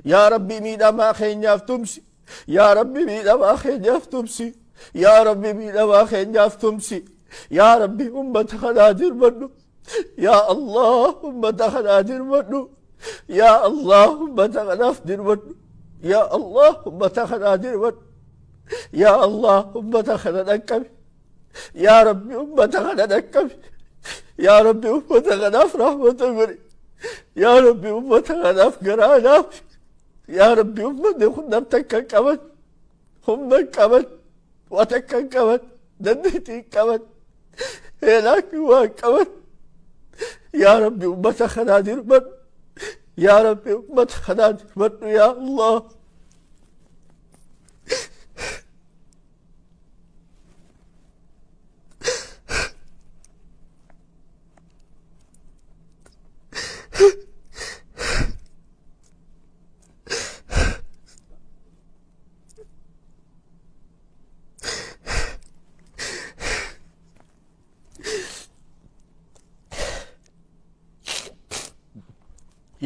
يا ربي ميدما خينياف تمسي يا ربي ميدما خينياف تمسي يا ربي ميدما خينياف تمسي يا ربي أمة خنادر منو يا الله أمة خنادر منو يا الله أمة خنافدر منو يا الله أمة خنادر منو يا الله أمة خنادكم يا ربي أمة خنادكم يا ربي أمة خناف رحمة غري يا ربي أمة خناف قراناف يا ربي أمة خنام تكن كمان هم كمان وتكن كمان دندتي كمان هلاك وكمان يا ربي أمة خنادر من يا ربي أمة خنادر من يا الله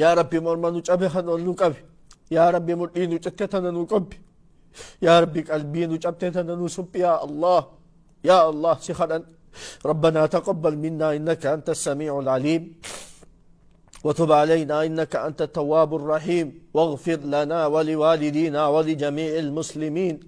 يا ربي مرمى نجابي خنون نقبي يا ربي مرئي نجتتنا نقبي يا ربي قلبي نجبتتنا نسب يا الله يا الله سخنا ربنا تقبل منا إنك أنت السميع العليم وتب علينا إنك أنت التواب الرحيم واغفر لنا ولوالدينا ولجميع المسلمين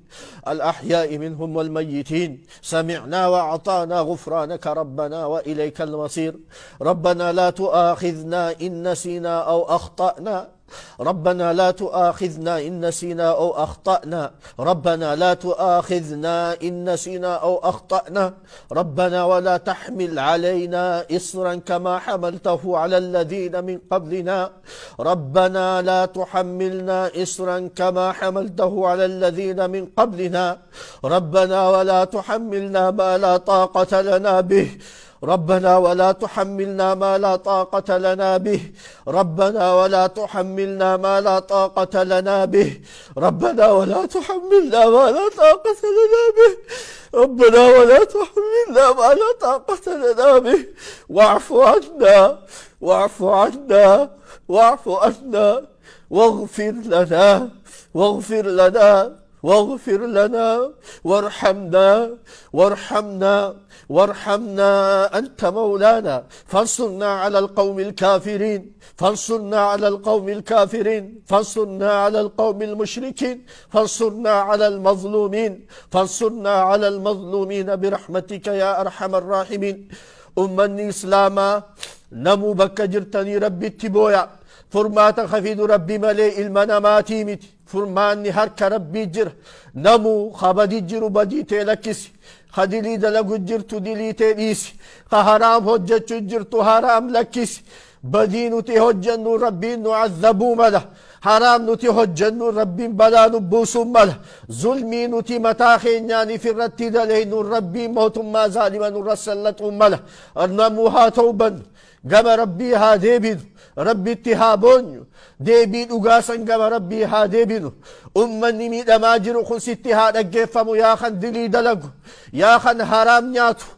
الأحياء منهم والميتين سمعنا وأعطانا غفرانك ربنا وإليك المصير ربنا لا تؤاخذنا إن نسينا أو أخطأنا ربنا لا تؤاخذنا إن نسينا أو أخطأنا ربنا لا تؤاخذنا إن نسينا أو أخطأنا ربنا ولا تحمل علينا إصرا كما حملته على الذين من قبلنا ربنا لا تحملنا إصرا كما حملته على الذين من قبلنا ربنا ولا تحملنا ما لا طاقة لنا به ربنا ولا تحملنا ما لا طاقة لنا به ربنا ولا تحملنا ما لا طاقة لنا به ربنا ولا تحملنا ما لا طاقة لنا به ربنا ولا تحملنا ما لا طاقة لنا به واعف عنا واعف عنا واعف عنا واغفر لنا واغفر لنا واغفر لنا وارحمنا وارحمنا وارحمنا أنت مولانا فانصرنا على القوم الكافرين فانصرنا على القوم الكافرين فانصرنا على القوم المشركين فانصرنا على المظلومين فانصرنا على المظلومين برحمتك يا أرحم الراحمين أمني إسلاما نمو بك جرتني ربي اتبويا فرماتا خفيد ربي ملي المناماتي متي فرماني هرك ربي جر نمو خبدي جر بديتي لكسي خدلي دلقو جرتو دليتي ديسي خهرام هجتو جرتو هرام لكسي بدينو تي هجنو ربي نعذبو مده حرام نتي هجنو ربي بلا نبوسو مده ظلمي نتي متاخينياني في الرتي دلين ربي موت ما ظالما نرسلتو مده ارنمو هاتوبا قام ربي هاديبين ربي اتهابون ديبين اقاسا قام ربي هاديبين أمني ميد ماجر خن ستها دقفمو يا خن دلي دلقو يا خن حرام نياتو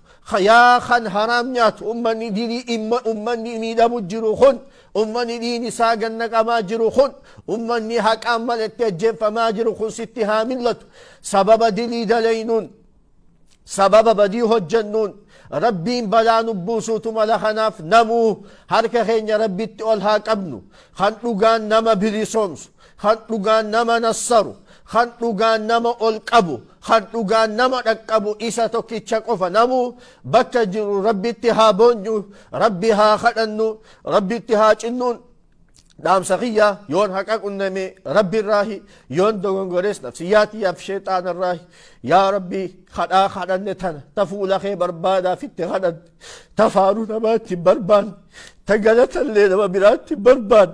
يا خن حرام نياتو أمني دلي أمني ميد مجرو خن أمني ديني ساقنك ماجر خن أمني حق أمال اتجف ماجر خن ستها ملت سبب دلي دلينون سبب بديه الجنون ربين بلا نبوسوت ملخناف نمو هركا خين ربي تقولها قبنو خنطوغان نما بليسونس خنطوغان نما نصرو خنطوغان نما ألقبو خنطوغان نما رقبو إسا توكي تشاقوفا نمو بكا جرو ربي اتهابونيو ربي ها خدنو ربي اتهاجنون دام سخية يون حقاق انمي ربي الراهي يون دوغن غريس نفسياتي يا شيطان الراهي يا ربي خدا خدن نتنا تفول خي بربادا في التخدن تفارو نبات بربان تغلت الليل وبرات بربان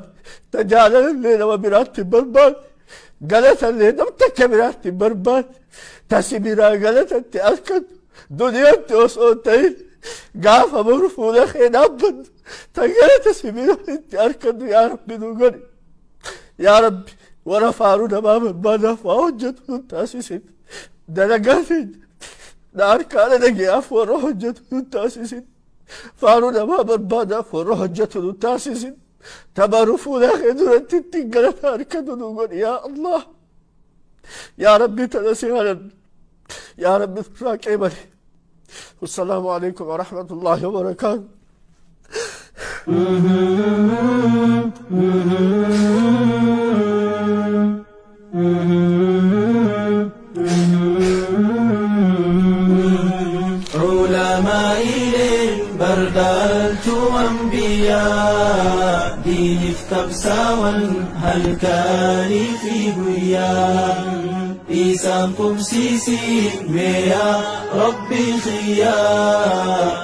تجالل الليل وبرات بربان غلت الليل وتكبرات بربان تسبيرا غلت تأكد دنيا توسوتين قاف مرفوضة خين أبد تقلت سبيله انت أركض يا ربي نقول يا ربي ورفعنا أمام المانا فوجدت تاسسين دلقاتين ناركان نقياف ورهجت تاسسين فعلنا أمام المانا فرهجت تاسسين تبرفوا لك درت تنقل تارك دنوغن يا الله يا ربي تنسينا يا ربي راكبني. والسلام عليكم ورحمة الله وبركاته. علماء بردالت أنبياء دين افتبسا هل كان في بيا إيسان قبسيسي يا ربي خيا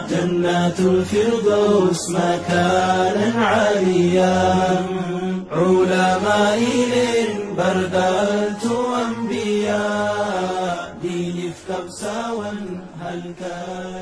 جنات الفردوس مكانا عاليا. علماء بردالت أنبياء دين افتبسا هل كان